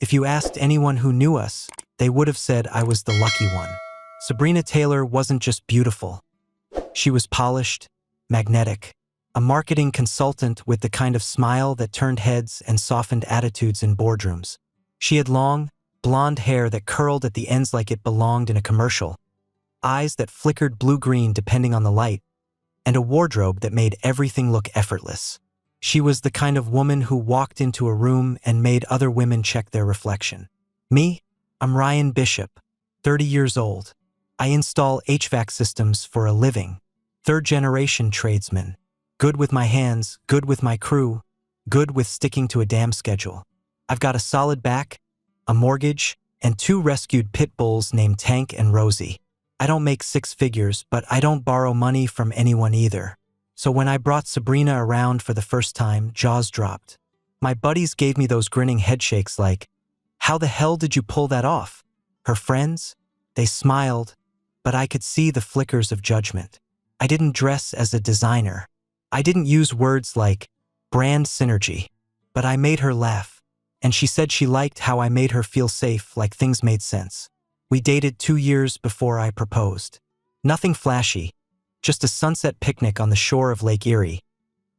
If you asked anyone who knew us, they would have said I was the lucky one. Sabrina Taylor wasn't just beautiful. She was polished, magnetic, a marketing consultant with the kind of smile that turned heads and softened attitudes in boardrooms. She had long, blonde hair that curled at the ends like it belonged in a commercial, eyes that flickered blue-green depending on the light, and a wardrobe that made everything look effortless. She was the kind of woman who walked into a room and made other women check their reflection. Me? I'm Ryan Bishop, 30 years old. I install HVAC systems for a living. Third-generation tradesman. Good with my hands, good with my crew, good with sticking to a damn schedule. I've got a solid back, a mortgage, and 2 rescued pit bulls named Tank and Rosie. I don't make 6 figures, but I don't borrow money from anyone either. So when I brought Sabrina around for the first time, jaws dropped. My buddies gave me those grinning headshakes like, "How the hell did you pull that off?" Her friends? They smiled, but I could see the flickers of judgment. I didn't dress as a designer. I didn't use words like brand synergy, but I made her laugh, and she said she liked how I made her feel safe, like things made sense. We dated 2 years before I proposed. Nothing flashy, just a sunset picnic on the shore of Lake Erie,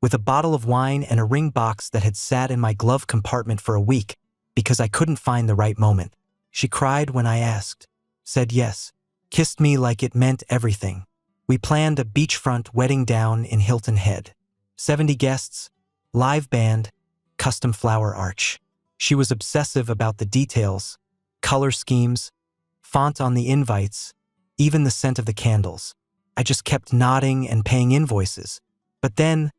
with a bottle of wine and a ring box that had sat in my glove compartment for a week because I couldn't find the right moment. She cried when I asked, said yes, kissed me like it meant everything. We planned a beachfront wedding down in Hilton Head. 70 guests, live band, custom flower arch. She was obsessive about the details, color schemes, font on the invites, even the scent of the candles. I just kept nodding and paying invoices. But then,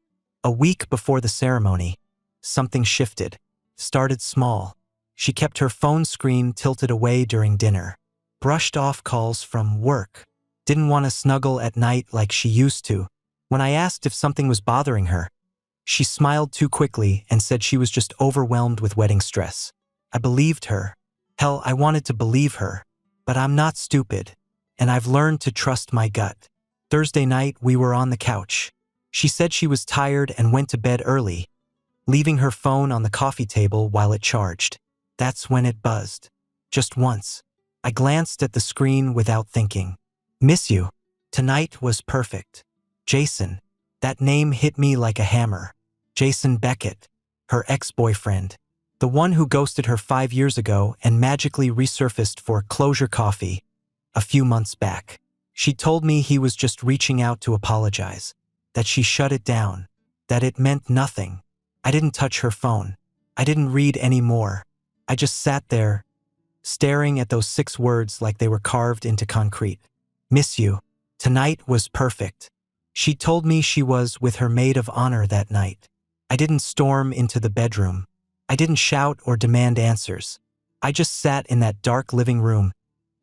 a week before the ceremony, something shifted. Started small. She kept her phone screen tilted away during dinner. Brushed off calls from work. Didn't want to snuggle at night like she used to. When I asked if something was bothering her, she smiled too quickly and said she was just overwhelmed with wedding stress. I believed her. Hell, I wanted to believe her. But I'm not stupid, and I've learned to trust my gut. Thursday night, we were on the couch. She said she was tired and went to bed early, leaving her phone on the coffee table while it charged. That's when it buzzed. Just once. I glanced at the screen without thinking. Miss you. Tonight was perfect. Jason. That name hit me like a hammer. Jason Beckett. Her ex-boyfriend. The one who ghosted her 5 years ago and magically resurfaced for closure coffee a few months back. She told me he was just reaching out to apologize, that she shut it down, that it meant nothing. I didn't touch her phone. I didn't read any more. I just sat there, staring at those 6 words like they were carved into concrete. Miss you. Tonight was perfect. She told me she was with her maid of honor that night. I didn't storm into the bedroom. I didn't shout or demand answers. I just sat in that dark living room,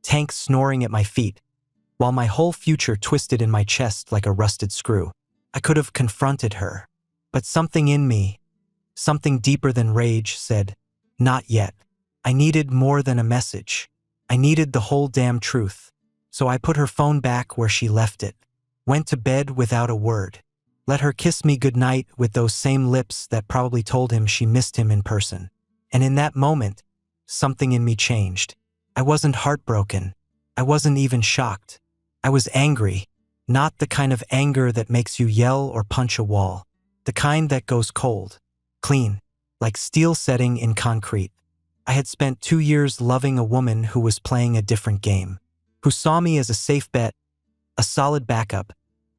Tank snoring at my feet, while my whole future twisted in my chest like a rusted screw. I could have confronted her, but something in me, something deeper than rage, said, not yet. I needed more than a message. I needed the whole damn truth. So I put her phone back where she left it, went to bed without a word. Let her kiss me goodnight with those same lips that probably told him she missed him in person. And in that moment, something in me changed. I wasn't heartbroken. I wasn't even shocked. I was angry, not the kind of anger that makes you yell or punch a wall. The kind that goes cold, clean, like steel setting in concrete. I had spent 2 years loving a woman who was playing a different game, who saw me as a safe bet, a solid backup,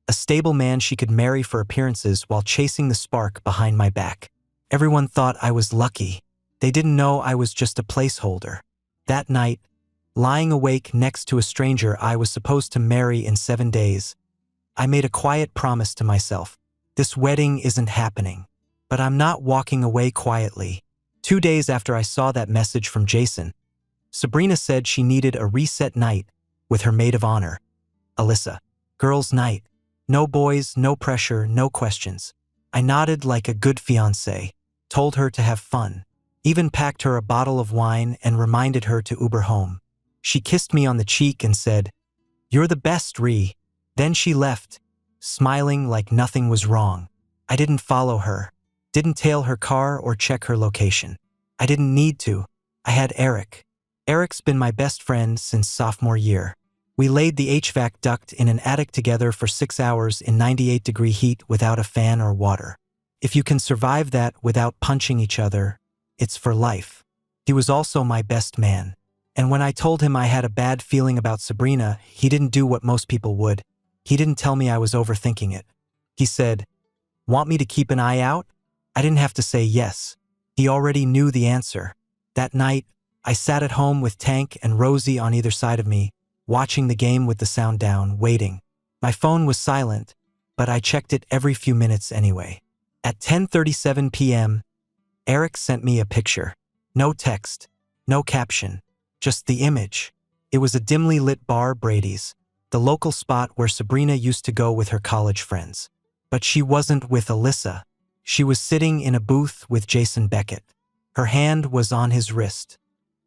a stable man she could marry for appearances while chasing the spark behind my back. Everyone thought I was lucky. They didn't know I was just a placeholder. That night, lying awake next to a stranger I was supposed to marry in 7 days, I made a quiet promise to myself. This wedding isn't happening. But I'm not walking away quietly. 2 days after I saw that message from Jason, Sabrina said she needed a reset night with her maid of honor, Alyssa. Girls' night. No boys, no pressure, no questions. I nodded like a good fiancé, told her to have fun, even packed her a bottle of wine and reminded her to Uber home. She kissed me on the cheek and said, "You're the best, Ree." Then she left, smiling like nothing was wrong. I didn't follow her, didn't tail her car or check her location. I didn't need to. I had Eric. Eric's been my best friend since sophomore year. We laid the HVAC duct in an attic together for 6 hours in 98-degree heat without a fan or water. If you can survive that without punching each other, it's for life. He was also my best man. And when I told him I had a bad feeling about Sabrina, he didn't do what most people would. He didn't tell me I was overthinking it. He said, "Want me to keep an eye out?" I didn't have to say yes. He already knew the answer. That night, I sat at home with Tank and Rosie on either side of me, watching the game with the sound down, waiting. My phone was silent, but I checked it every few minutes anyway. At 10:37 p.m., Eric sent me a picture. No text, no caption, just the image. It was a dimly lit bar, Brady's, the local spot where Sabrina used to go with her college friends. But she wasn't with Alyssa. She was sitting in a booth with Jason Beckett. Her hand was on his wrist.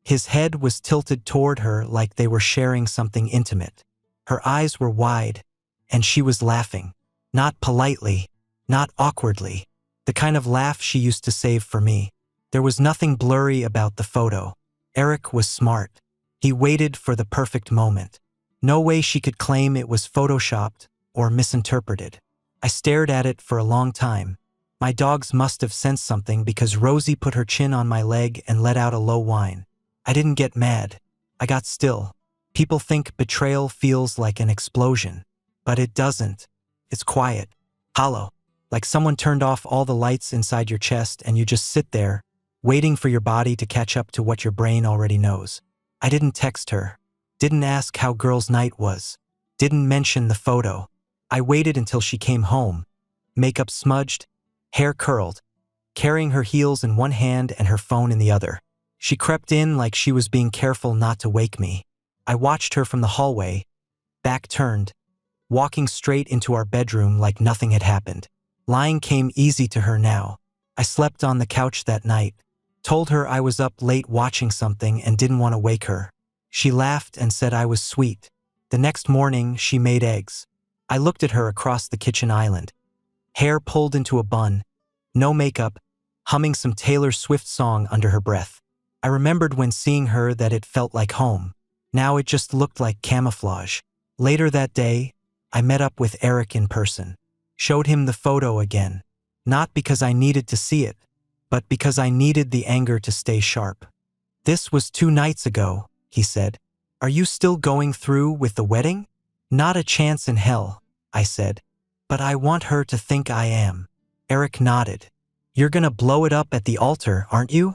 His head was tilted toward her like they were sharing something intimate. Her eyes were wide, and she was laughing. Not politely, not awkwardly. The kind of laugh she used to save for me. There was nothing blurry about the photo. Eric was smart. He waited for the perfect moment. No way she could claim it was photoshopped or misinterpreted. I stared at it for a long time. My dogs must have sensed something because Rosie put her chin on my leg and let out a low whine. I didn't get mad. I got still. People think betrayal feels like an explosion. But it doesn't. It's quiet, hollow, like someone turned off all the lights inside your chest and you just sit there, waiting for your body to catch up to what your brain already knows. I didn't text her. Didn't ask how girls' night was. Didn't mention the photo. I waited until she came home, makeup smudged, hair curled, carrying her heels in one hand and her phone in the other. She crept in like she was being careful not to wake me. I watched her from the hallway, back turned, walking straight into our bedroom like nothing had happened. Lying came easy to her now. I slept on the couch that night, told her I was up late watching something and didn't want to wake her. She laughed and said I was sweet. The next morning, she made eggs. I looked at her across the kitchen island. Hair pulled into a bun, no makeup, humming some Taylor Swift song under her breath. I remembered when seeing her that it felt like home. Now it just looked like camouflage. Later that day, I met up with Eric in person. Showed him the photo again. Not because I needed to see it, but because I needed the anger to stay sharp. "This was 2 nights ago," he said. "Are you still going through with the wedding?" "Not a chance in hell," I said. "But I want her to think I am." Eric nodded. "You're gonna blow it up at the altar, aren't you?"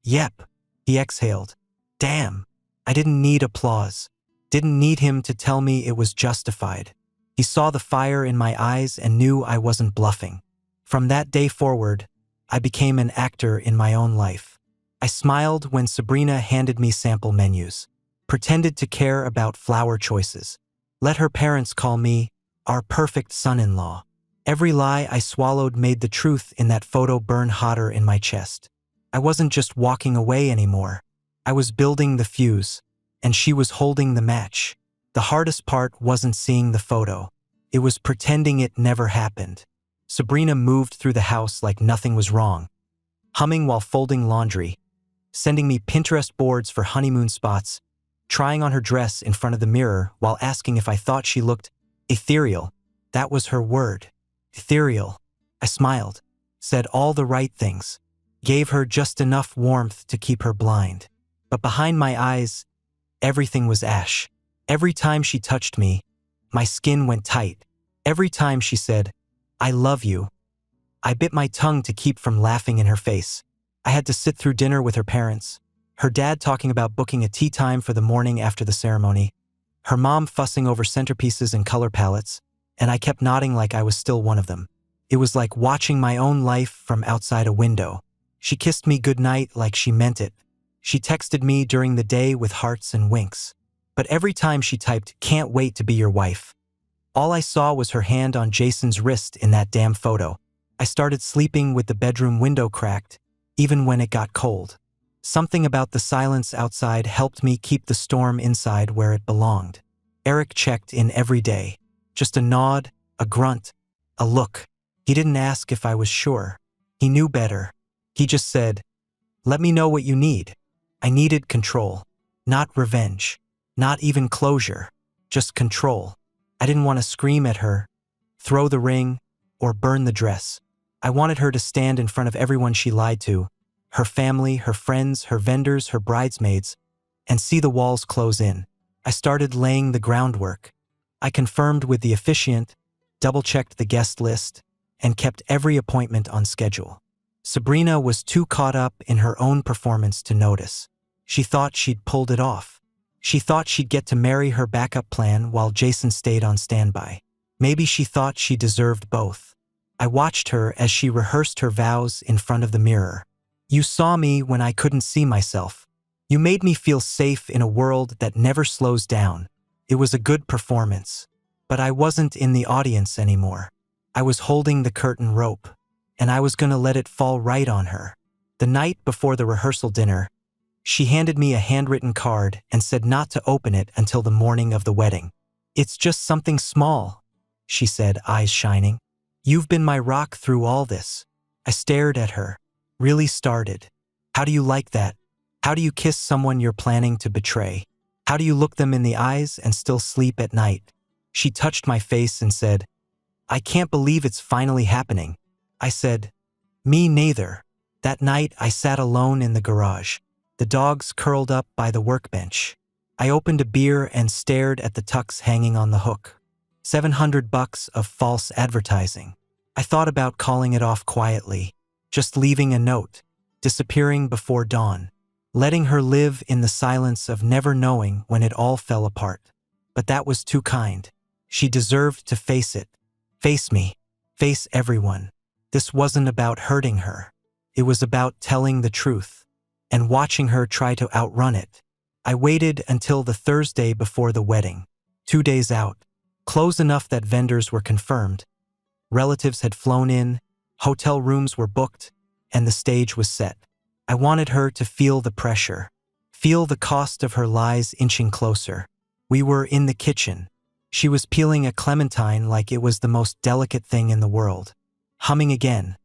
"Yep." He exhaled. Damn. I didn't need applause. Didn't need him to tell me it was justified. He saw the fire in my eyes and knew I wasn't bluffing. From that day forward, I became an actor in my own life. I smiled when Sabrina handed me sample menus, pretended to care about flower choices, let her parents call me our perfect son-in-law. Every lie I swallowed made the truth in that photo burn hotter in my chest. I wasn't just walking away anymore. I was building the fuse, and she was holding the match. The hardest part wasn't seeing the photo. It was pretending it never happened. Sabrina moved through the house like nothing was wrong, humming while folding laundry, sending me Pinterest boards for honeymoon spots, trying on her dress in front of the mirror while asking if I thought she looked ethereal. That was her word. Ethereal. I smiled, said all the right things, gave her just enough warmth to keep her blind. But behind my eyes, everything was ash. Every time she touched me, my skin went tight. Every time she said, "I love you," I bit my tongue to keep from laughing in her face. I had to sit through dinner with her parents, her dad talking about booking a tea time for the morning after the ceremony, her mom fussing over centerpieces and color palettes, and I kept nodding like I was still one of them. It was like watching my own life from outside a window. She kissed me goodnight like she meant it. She texted me during the day with hearts and winks. But every time she typed, "Can't wait to be your wife," all I saw was her hand on Jason's wrist in that damn photo. I started sleeping with the bedroom window cracked, even when it got cold. Something about the silence outside helped me keep the storm inside where it belonged. Eric checked in every day. Just a nod, a grunt, a look. He didn't ask if I was sure. He knew better. He just said, "Let me know what you need." I needed control. Not revenge. Not even closure. Just control. I didn't want to scream at her, throw the ring, or burn the dress. I wanted her to stand in front of everyone she lied to, her family, her friends, her vendors, her bridesmaids, and see the walls close in. I started laying the groundwork. I confirmed with the officiant, double-checked the guest list, and kept every appointment on schedule. Sabrina was too caught up in her own performance to notice. She thought she'd pulled it off. She thought she'd get to marry her backup plan while Jason stayed on standby. Maybe she thought she deserved both. I watched her as she rehearsed her vows in front of the mirror. You saw me when I couldn't see myself. You made me feel safe in a world that never slows down. It was a good performance. But I wasn't in the audience anymore. I was holding the curtain rope, and I was going to let it fall right on her. The night before the rehearsal dinner, she handed me a handwritten card and said not to open it until the morning of the wedding. "It's just something small," she said, eyes shining. "You've been my rock through all this." I stared at her. Really started. How do you like that? How do you kiss someone you're planning to betray? How do you look them in the eyes and still sleep at night? She touched my face and said, "I can't believe it's finally happening." I said, "Me neither." That night I sat alone in the garage, the dogs curled up by the workbench. I opened a beer and stared at the tux hanging on the hook. $700 of false advertising. I thought about calling it off quietly, just leaving a note, disappearing before dawn, letting her live in the silence of never knowing when it all fell apart. But that was too kind. She deserved to face it. Face me. Face everyone. This wasn't about hurting her. It was about telling the truth and watching her try to outrun it. I waited until the Thursday before the wedding. 2 days out. Close enough that vendors were confirmed. Relatives had flown in, hotel rooms were booked, and the stage was set. I wanted her to feel the pressure, feel the cost of her lies inching closer. We were in the kitchen. She was peeling a clementine like it was the most delicate thing in the world. Humming again.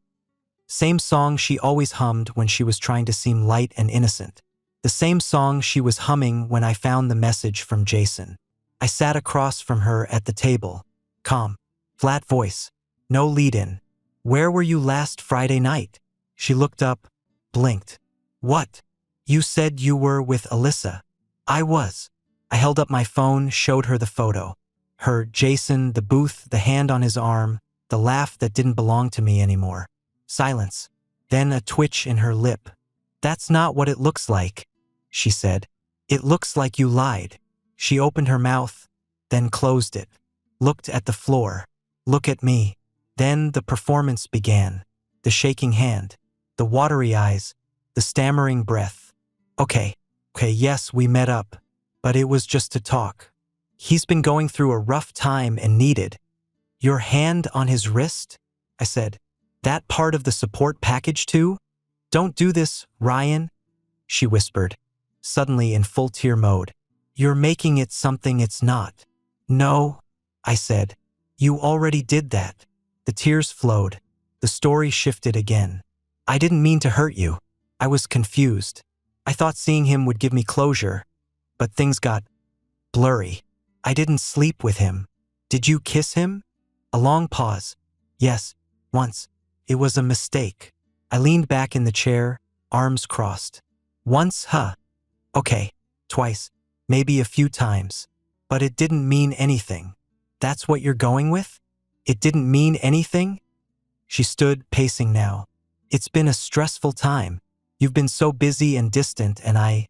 Same song she always hummed when she was trying to seem light and innocent. The same song she was humming when I found the message from Jason. I sat across from her at the table. Calm. Flat voice. No lead-in. "Where were you last Friday night?" She looked up, blinked. "What? You said you were with Alyssa." "I was." I held up my phone, showed her the photo. Her, Jason, the booth, the hand on his arm, the laugh that didn't belong to me anymore. Silence. Then a twitch in her lip. "That's not what it looks like," she said. "It looks like you lied." She opened her mouth, then closed it. Looked at the floor. Look at me. Then the performance began. The shaking hand. The watery eyes. The stammering breath. Okay, yes, we met up. But it was just to talk. He's been going through a rough time and needed. Your hand on his wrist? I said. That part of the support package too? Don't do this, Ryan, she whispered, suddenly in full tear mode. You're making it something it's not. No, I said. You already did that. The tears flowed. The story shifted again. I didn't mean to hurt you. I was confused. I thought seeing him would give me closure, but things got blurry. I didn't sleep with him. Did you kiss him? A long pause. Yes, once. It was a mistake. I leaned back in the chair, arms crossed. Once, huh? Okay, twice, maybe a few times. But it didn't mean anything. That's what you're going with? It didn't mean anything? She stood, pacing now. It's been a stressful time. You've been so busy and distant, and I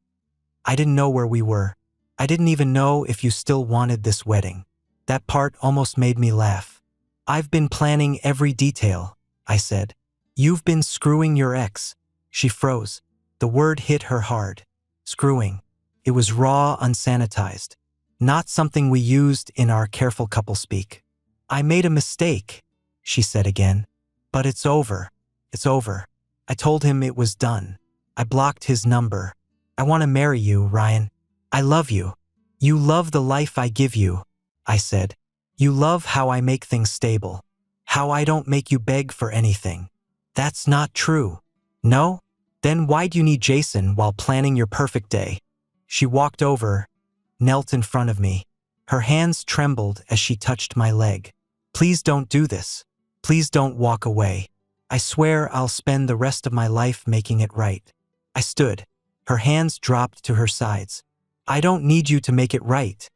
didn't know where we were. I didn't even know if you still wanted this wedding. That part almost made me laugh. I've been planning every detail, I said. You've been screwing your ex. She froze. The word hit her hard. Screwing. It was raw, unsanitized. Not something we used in our careful couple speak. I made a mistake, she said again. But it's over. It's over. I told him it was done. I blocked his number. I want to marry you, Ryan. I love you. You love the life I give you, I said. You love how I make things stable. How I don't make you beg for anything. That's not true. No? Then why'd you need Jason while planning your perfect day? She walked over, knelt in front of me. Her hands trembled as she touched my leg. Please don't do this. Please don't walk away. I swear I'll spend the rest of my life making it right. I stood. Her hands dropped to her sides. I don't need you to make it right,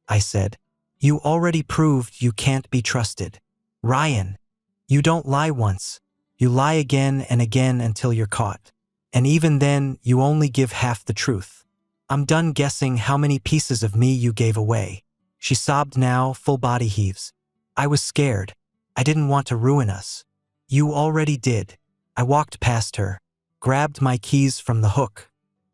I said. You already proved you can't be trusted. Ryan, you don't lie once. You lie again and again until you're caught. And even then, you only give half the truth. I'm done guessing how many pieces of me you gave away. She sobbed now, full body heaves. I was scared. I didn't want to ruin us. You already did. I walked past her, grabbed my keys from the hook.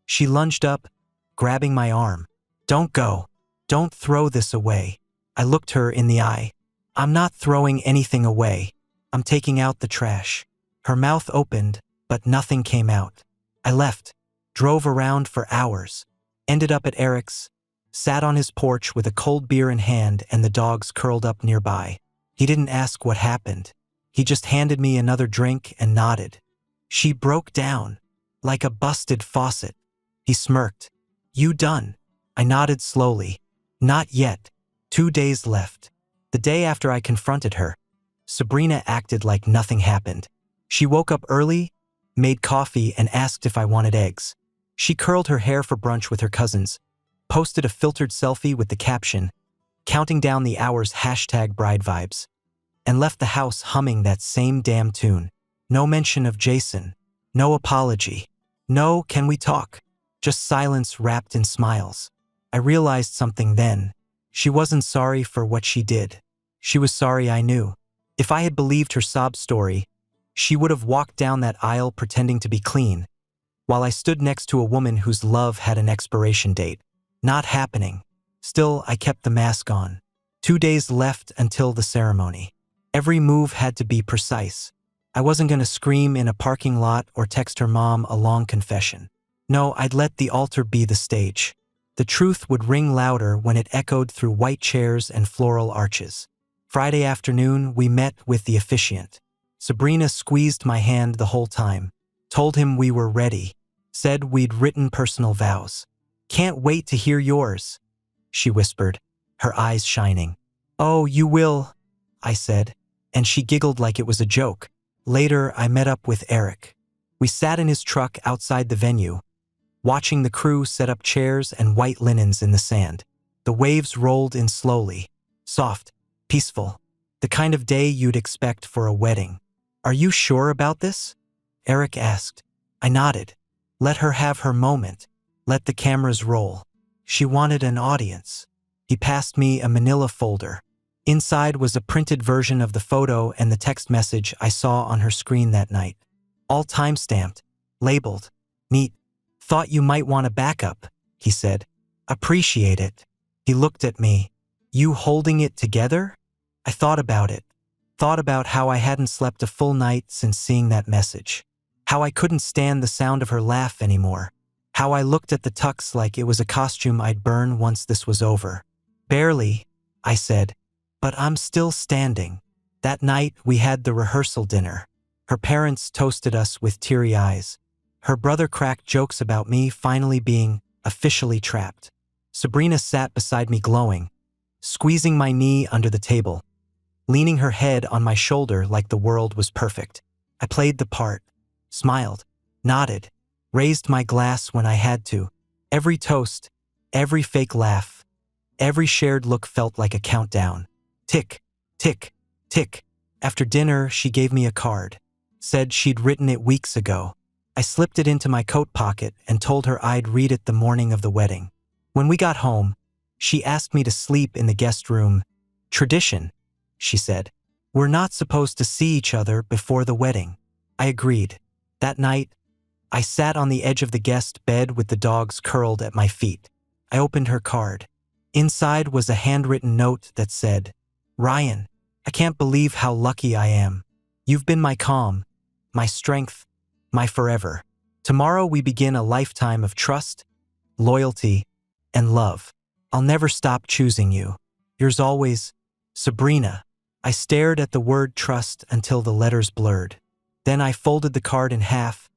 She lunged up, grabbing my arm. Don't go. Don't throw this away. I looked her in the eye. I'm not throwing anything away. I'm taking out the trash. Her mouth opened, but nothing came out. I left, drove around for hours, ended up at Eric's, sat on his porch with a cold beer in hand and the dogs curled up nearby. He didn't ask what happened. He just handed me another drink and nodded. She broke down, like a busted faucet. He smirked. You done? I nodded slowly. Not yet. 2 days left. The day after I confronted her, Sabrina acted like nothing happened. She woke up early, made coffee, and asked if I wanted eggs. She curled her hair for brunch with her cousins, posted a filtered selfie with the caption, counting down the hours #BrideVibes, and left the house humming that same damn tune. No mention of Jason. No apology. No, can we talk? Just silence wrapped in smiles. I realized something then. She wasn't sorry for what she did. She was sorry I knew. If I had believed her sob story, she would have walked down that aisle pretending to be clean, while I stood next to a woman whose love had an expiration date. Not happening. Still, I kept the mask on. 2 days left until the ceremony. Every move had to be precise. I wasn't going to scream in a parking lot or text her mom a long confession. No, I'd let the altar be the stage. The truth would ring louder when it echoed through white chairs and floral arches. Friday afternoon, we met with the officiant. Sabrina squeezed my hand the whole time, told him we were ready, said we'd written personal vows. Can't wait to hear yours, she whispered, her eyes shining. Oh, you will, I said, and she giggled like it was a joke. Later, I met up with Eric. We sat in his truck outside the venue, watching the crew set up chairs and white linens in the sand. The waves rolled in slowly, soft, peaceful, the kind of day you'd expect for a wedding. Are you sure about this? Eric asked. I nodded. Let her have her moment. Let the cameras roll. She wanted an audience. He passed me a manila folder. Inside was a printed version of the photo and the text message I saw on her screen that night. All time-stamped, labeled, neat. Thought you might want a backup, he said. Appreciate it. He looked at me. You holding it together? I thought about it. Thought about how I hadn't slept a full night since seeing that message. How I couldn't stand the sound of her laugh anymore. How I looked at the tux like it was a costume I'd burn once this was over. Barely, I said, but I'm still standing. That night we had the rehearsal dinner. Her parents toasted us with teary eyes. Her brother cracked jokes about me finally being officially trapped. Sabrina sat beside me glowing, squeezing my knee under the table, leaning her head on my shoulder like the world was perfect. I played the part, smiled, nodded, raised my glass when I had to. Every toast, every fake laugh, every shared look felt like a countdown. Tick, tick, tick. After dinner, she gave me a card. Said she'd written it weeks ago. I slipped it into my coat pocket and told her I'd read it the morning of the wedding. When we got home, she asked me to sleep in the guest room. Tradition, she said. We're not supposed to see each other before the wedding. I agreed. That night, I sat on the edge of the guest bed with the dogs curled at my feet. I opened her card. Inside was a handwritten note that said, Ryan, I can't believe how lucky I am. You've been my calm, my strength, my forever. Tomorrow we begin a lifetime of trust, loyalty, and love. I'll never stop choosing you. Yours always, Sabrina. I stared at the word trust until the letters blurred. Then I folded the card in half,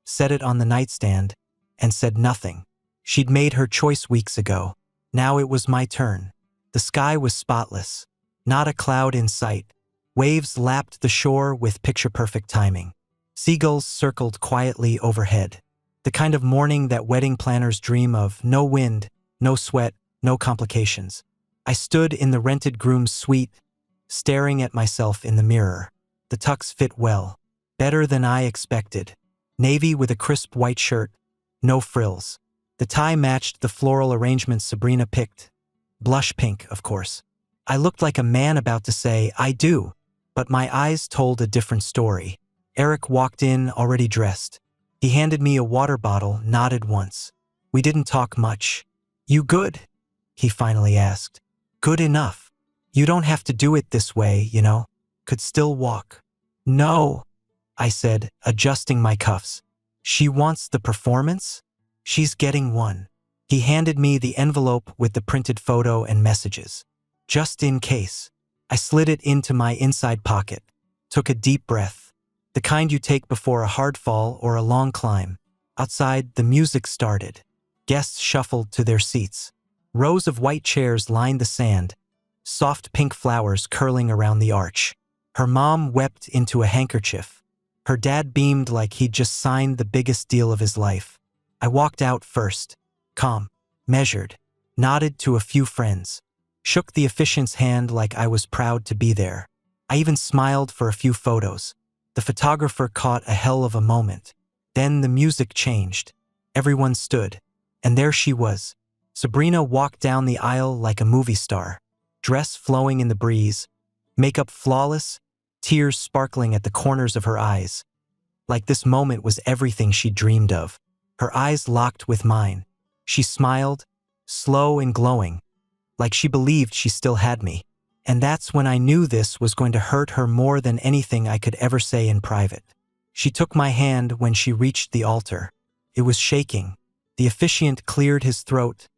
set it on the nightstand, and said nothing. She'd made her choice weeks ago. Now it was my turn. The sky was spotless. Not a cloud in sight. Waves lapped the shore with picture-perfect timing. Seagulls circled quietly overhead. The kind of morning that wedding planners dream of. No wind, no sweat, no complications. I stood in the rented groom's suite, staring at myself in the mirror. The tux fit well. Better than I expected. Navy with a crisp white shirt. No frills. The tie matched the floral arrangements Sabrina picked. Blush pink, of course. I looked like a man about to say, "I do," but my eyes told a different story. Eric walked in already dressed. He handed me a water bottle, nodded once. We didn't talk much. "You good?" he finally asked. "Good enough. You don't have to do it this way, you know. Could still walk." "No," I said, adjusting my cuffs. "She wants the performance? She's getting one." He handed me the envelope with the printed photo and messages. Just in case. I slid it into my inside pocket. Took a deep breath. The kind you take before a hard fall or a long climb. Outside, the music started. Guests shuffled to their seats. Rows of white chairs lined the sand, soft pink flowers curling around the arch. Her mom wept into a handkerchief. Her dad beamed like he'd just signed the biggest deal of his life. I walked out first. Calm, measured, nodded to a few friends. Shook the officiant's hand like I was proud to be there. I even smiled for a few photos. The photographer caught a hell of a moment. Then the music changed. Everyone stood. And there she was. Sabrina walked down the aisle like a movie star. Dress flowing in the breeze. Makeup flawless. Tears sparkling at the corners of her eyes. Like this moment was everything she dreamed of. Her eyes locked with mine. She smiled, slow and glowing, like she believed she still had me. And that's when I knew this was going to hurt her more than anything I could ever say in private. She took my hand when she reached the altar. It was shaking. The officiant cleared his throat,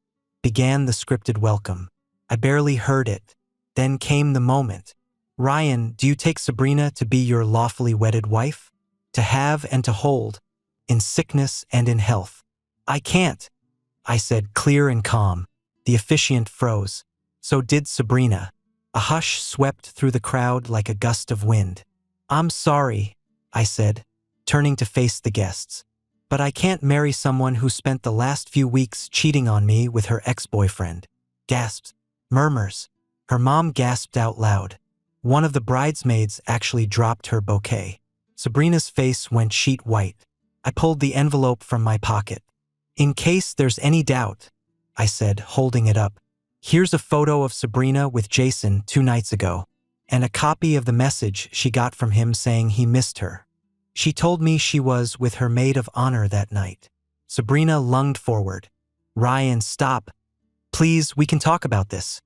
began the scripted welcome. I barely heard it. Then came the moment. "Ryan, do you take Sabrina to be your lawfully wedded wife? To have and to hold, in sickness and in health?" "I can't," I said, clear and calm. The officiant froze. So did Sabrina. A hush swept through the crowd like a gust of wind. "I'm sorry," I said, turning to face the guests. "But I can't marry someone who spent the last few weeks cheating on me with her ex-boyfriend." Gasps, murmurs. Her mom gasped out loud. One of the bridesmaids actually dropped her bouquet. Sabrina's face went sheet white. I pulled the envelope from my pocket. "In case there's any doubt," I said, holding it up. "Here's a photo of Sabrina with Jason 2 nights ago, and a copy of the message she got from him saying he missed her. She told me she was with her maid of honor that night." Sabrina lunged forward. "Ryan, stop. Please, we can talk about this."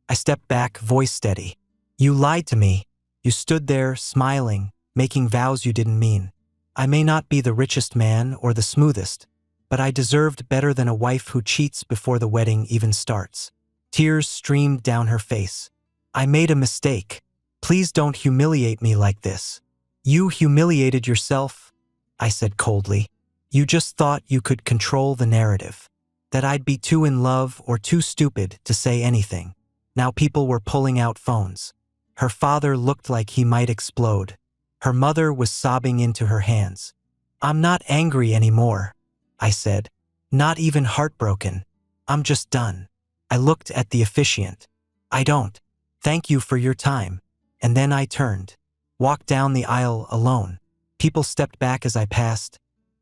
I stepped back, voice steady. "You lied to me. You stood there, smiling, making vows you didn't mean. I may not be the richest man or the smoothest, but I deserved better than a wife who cheats before the wedding even starts." Tears streamed down her face. "I made a mistake. Please don't humiliate me like this." "You humiliated yourself," I said coldly. "You just thought you could control the narrative. That I'd be too in love or too stupid to say anything." Now people were pulling out phones. Her father looked like he might explode. Her mother was sobbing into her hands. "I'm not angry anymore," I said. "Not even heartbroken. I'm just done." I looked at the officiant. "I don't. Thank you for your time." And then I turned. Walked down the aisle alone. People stepped back as I passed,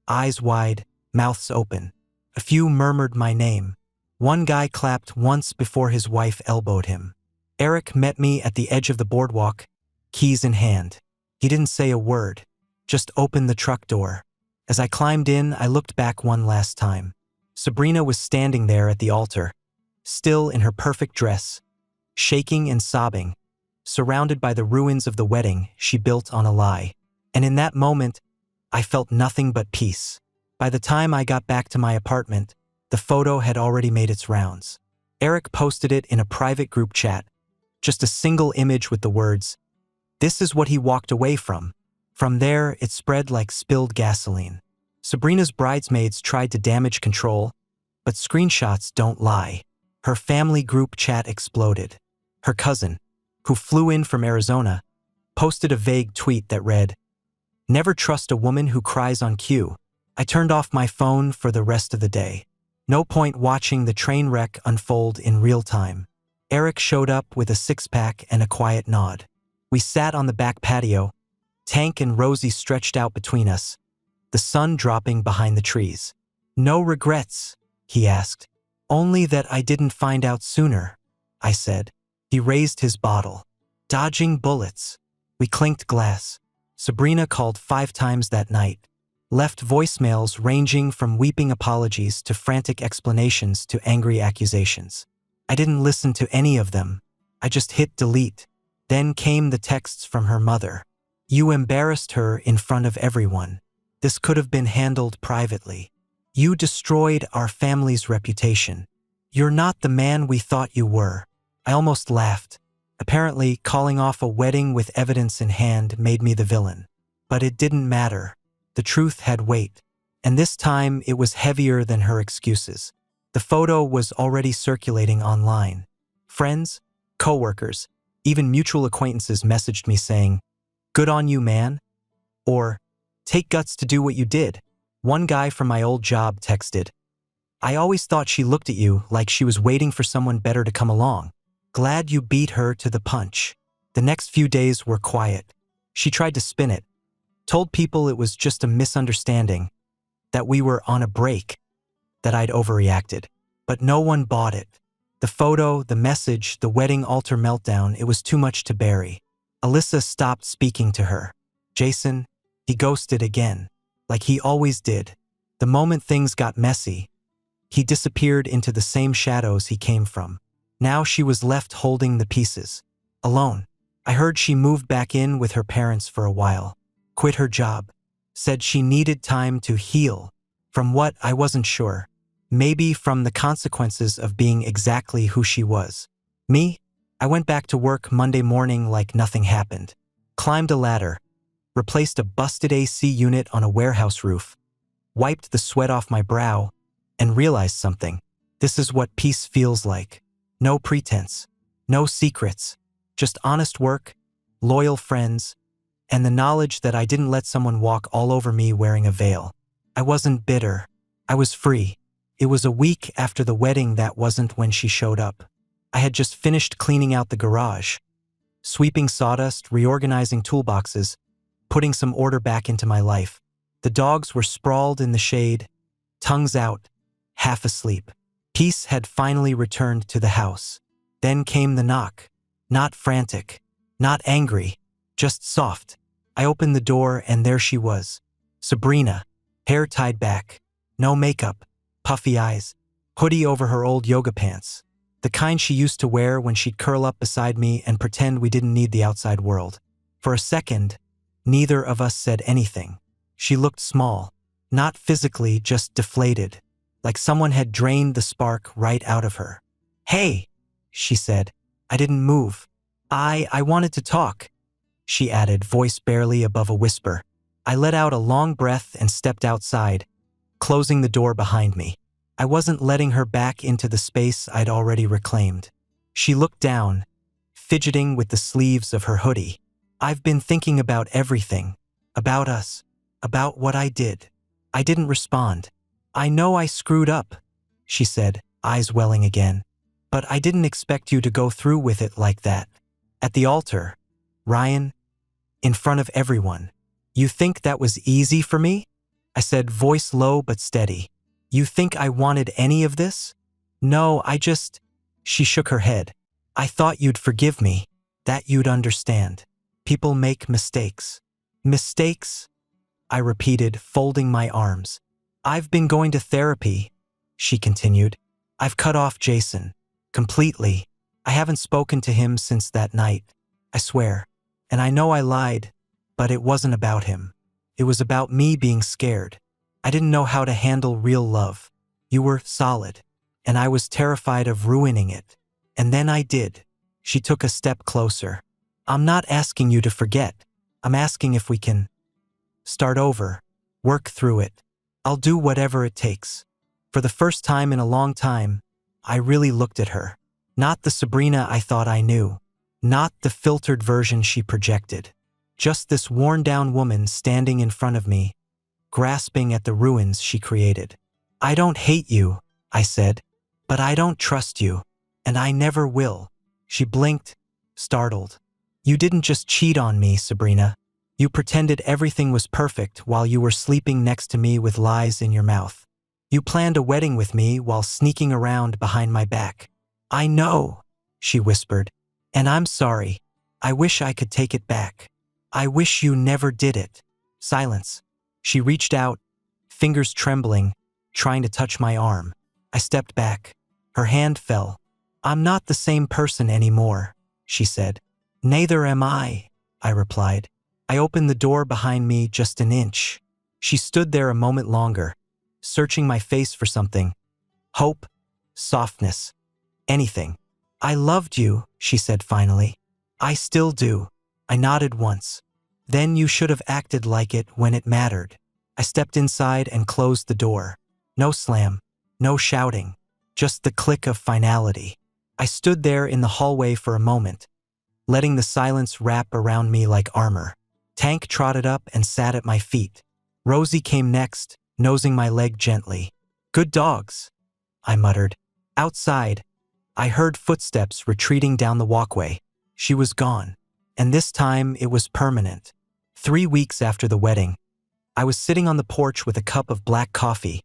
eyes wide, mouths open. A few murmured my name. One guy clapped once before his wife elbowed him. Eric met me at the edge of the boardwalk, keys in hand. He didn't say a word, just opened the truck door. As I climbed in, I looked back one last time. Sabrina was standing there at the altar, still in her perfect dress, shaking and sobbing, surrounded by the ruins of the wedding she built on a lie. And in that moment, I felt nothing but peace. By the time I got back to my apartment, the photo had already made its rounds. Eric posted it in a private group chat, just a single image with the words, "This is what he walked away from." From there, it spread like spilled gasoline. Sabrina's bridesmaids tried to damage control, but screenshots don't lie. Her family group chat exploded. Her cousin, who flew in from Arizona, posted a vague tweet that read, "Never trust a woman who cries on cue." I turned off my phone for the rest of the day. No point watching the train wreck unfold in real time. Eric showed up with a six-pack and a quiet nod. We sat on the back patio, Tank and Rosie stretched out between us, the sun dropping behind the trees. "No regrets?" he asked. "Only that I didn't find out sooner," I said. He raised his bottle. "Dodging bullets." We clinked glass. Sabrina called 5 times that night, left voicemails ranging from weeping apologies to frantic explanations to angry accusations. I didn't listen to any of them. I just hit delete. Then came the texts from her mother. "You embarrassed her in front of everyone. This could have been handled privately. You destroyed our family's reputation. You're not the man we thought you were." I almost laughed. Apparently, calling off a wedding with evidence in hand made me the villain. But it didn't matter. The truth had weight. And this time, it was heavier than her excuses. The photo was already circulating online. Friends, coworkers, even mutual acquaintances messaged me saying, "Good on you, man," or "Take guts to do what you did." One guy from my old job texted, "I always thought she looked at you like she was waiting for someone better to come along. Glad you beat her to the punch." The next few days were quiet. She tried to spin it, told people it was just a misunderstanding, that we were on a break, that I'd overreacted. But no one bought it. The photo, the message, the wedding altar meltdown, it was too much to bury. Alyssa stopped speaking to her. Jason, he ghosted again, like he always did. The moment things got messy, he disappeared into the same shadows he came from. Now she was left holding the pieces, alone. I heard she moved back in with her parents for a while, quit her job, said she needed time to heal. From what, I wasn't sure. Maybe from the consequences of being exactly who she was. Me? I went back to work Monday morning like nothing happened. Climbed a ladder, replaced a busted AC unit on a warehouse roof, wiped the sweat off my brow, and realized something. This is what peace feels like. No pretense, no secrets, just honest work, loyal friends, and the knowledge that I didn't let someone walk all over me wearing a veil. I wasn't bitter. I was free. It was a week after the wedding that wasn't when she showed up. I had just finished cleaning out the garage, sweeping sawdust, reorganizing toolboxes, putting some order back into my life. The dogs were sprawled in the shade, tongues out, half asleep. Peace had finally returned to the house. Then came the knock. Not frantic, not angry, just soft. I opened the door and there she was. Sabrina, hair tied back, no makeup, puffy eyes, hoodie over her old yoga pants. The kind she used to wear when she'd curl up beside me and pretend we didn't need the outside world. For a second, neither of us said anything. She looked small, not physically, just deflated, like someone had drained the spark right out of her. "Hey," she said. I didn't move. I wanted to talk," she added, voice barely above a whisper. I let out a long breath and stepped outside, closing the door behind me. I wasn't letting her back into the space I'd already reclaimed. She looked down, fidgeting with the sleeves of her hoodie. "I've been thinking about everything. About us. About what I did." I didn't respond. "I know I screwed up," she said, eyes welling again. "But I didn't expect you to go through with it like that. At the altar, Ryan, in front of everyone. You think that was easy for me?" I said, voice low but steady. "You think I wanted any of this?" "No, I just..." She shook her head. "I thought you'd forgive me, that you'd understand. People make mistakes." "Mistakes?" I repeated, folding my arms. "I've been going to therapy," she continued. "I've cut off Jason. Completely. I haven't spoken to him since that night. I swear. And I know I lied, but it wasn't about him. It was about me being scared. I didn't know how to handle real love. You were solid, and I was terrified of ruining it. And then I did." She took a step closer. "I'm not asking you to forget. I'm asking if we can start over, work through it." I'll do whatever it takes. For the first time in a long time, I really looked at her. Not the Sabrina I thought I knew. Not the filtered version she projected. Just this worn-down woman standing in front of me, grasping at the ruins she created. I don't hate you, I said, but I don't trust you, and I never will. She blinked, startled. You didn't just cheat on me, Sabrina. You pretended everything was perfect while you were sleeping next to me with lies in your mouth. You planned a wedding with me while sneaking around behind my back. I know, she whispered, and I'm sorry. I wish I could take it back. I wish you never did it. Silence. She reached out, fingers trembling, trying to touch my arm. I stepped back. Her hand fell. I'm not the same person anymore, she said. Neither am I replied. I opened the door behind me just an inch. She stood there a moment longer, searching my face for something. Hope, softness, anything. I loved you, she said finally. I still do. I nodded once. Then you should have acted like it when it mattered. I stepped inside and closed the door. No slam, no shouting, just the click of finality. I stood there in the hallway for a moment, letting the silence wrap around me like armor. Tank trotted up and sat at my feet. Rosie came next, nosing my leg gently. Good dogs, I muttered. Outside, I heard footsteps retreating down the walkway. She was gone, and this time it was permanent. 3 weeks after the wedding, I was sitting on the porch with a cup of black coffee,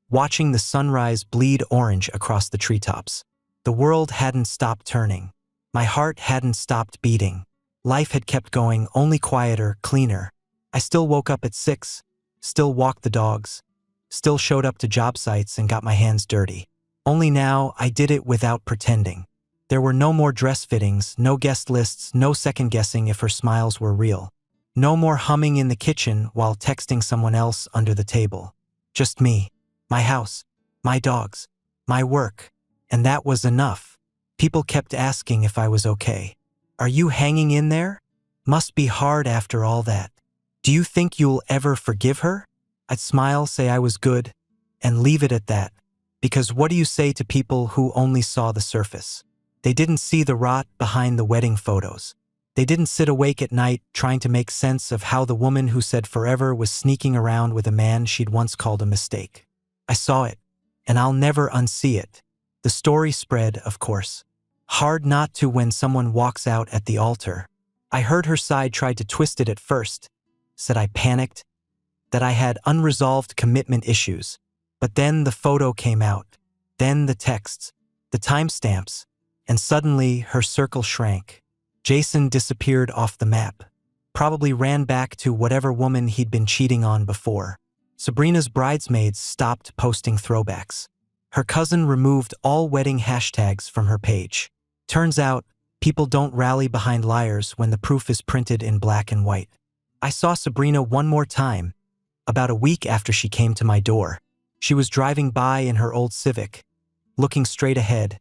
watching the sunrise bleed orange across the treetops. The world hadn't stopped turning. My heart hadn't stopped beating. Life had kept going, only quieter, cleaner. I still woke up at 6, still walked the dogs, still showed up to job sites and got my hands dirty. Only now I did it without pretending. There were no more dress fittings, no guest lists, no second-guessing if her smiles were real. No more humming in the kitchen while texting someone else under the table. Just me, my house, my dogs, my work, and that was enough. People kept asking if I was okay. Are you hanging in there? Must be hard after all that. Do you think you'll ever forgive her? I'd smile, say I was good, and leave it at that. Because what do you say to people who only saw the surface? They didn't see the rot behind the wedding photos. They didn't sit awake at night trying to make sense of how the woman who said forever was sneaking around with a man she'd once called a mistake. I saw it, and I'll never unsee it. The story spread, of course. Hard not to when someone walks out at the altar. I heard her side tried to twist it at first, said I panicked, that I had unresolved commitment issues. But then the photo came out, then the texts, the timestamps, and suddenly her circle shrank. Jason disappeared off the map, probably ran back to whatever woman he'd been cheating on before. Sabrina's bridesmaids stopped posting throwbacks. Her cousin removed all wedding hashtags from her page. Turns out, people don't rally behind liars when the proof is printed in black and white. I saw Sabrina one more time, about a week after she came to my door. She was driving by in her old Civic, looking straight ahead,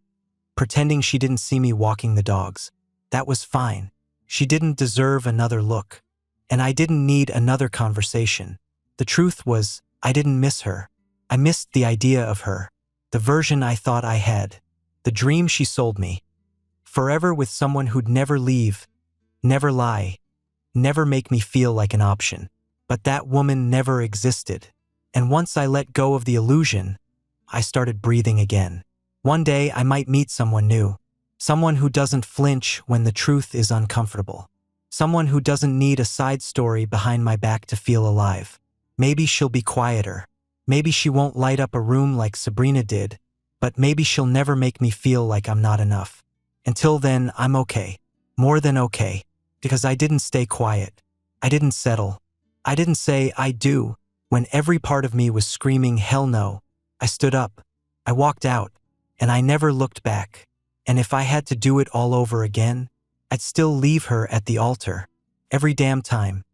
pretending she didn't see me walking the dogs. That was fine. She didn't deserve another look, and I didn't need another conversation. The truth was, I didn't miss her. I missed the idea of her, the version I thought I had, the dream she sold me. Forever with someone who'd never leave, never lie, never make me feel like an option. But that woman never existed. And once I let go of the illusion, I started breathing again. One day I might meet someone new, someone who doesn't flinch when the truth is uncomfortable, someone who doesn't need a side story behind my back to feel alive. Maybe she'll be quieter. Maybe she won't light up a room like Sabrina did, but maybe she'll never make me feel like I'm not enough. Until then, I'm okay. More than okay. Because I didn't stay quiet. I didn't settle. I didn't say I do when every part of me was screaming hell no. I stood up. I walked out. And I never looked back. And if I had to do it all over again, I'd still leave her at the altar. Every damn time.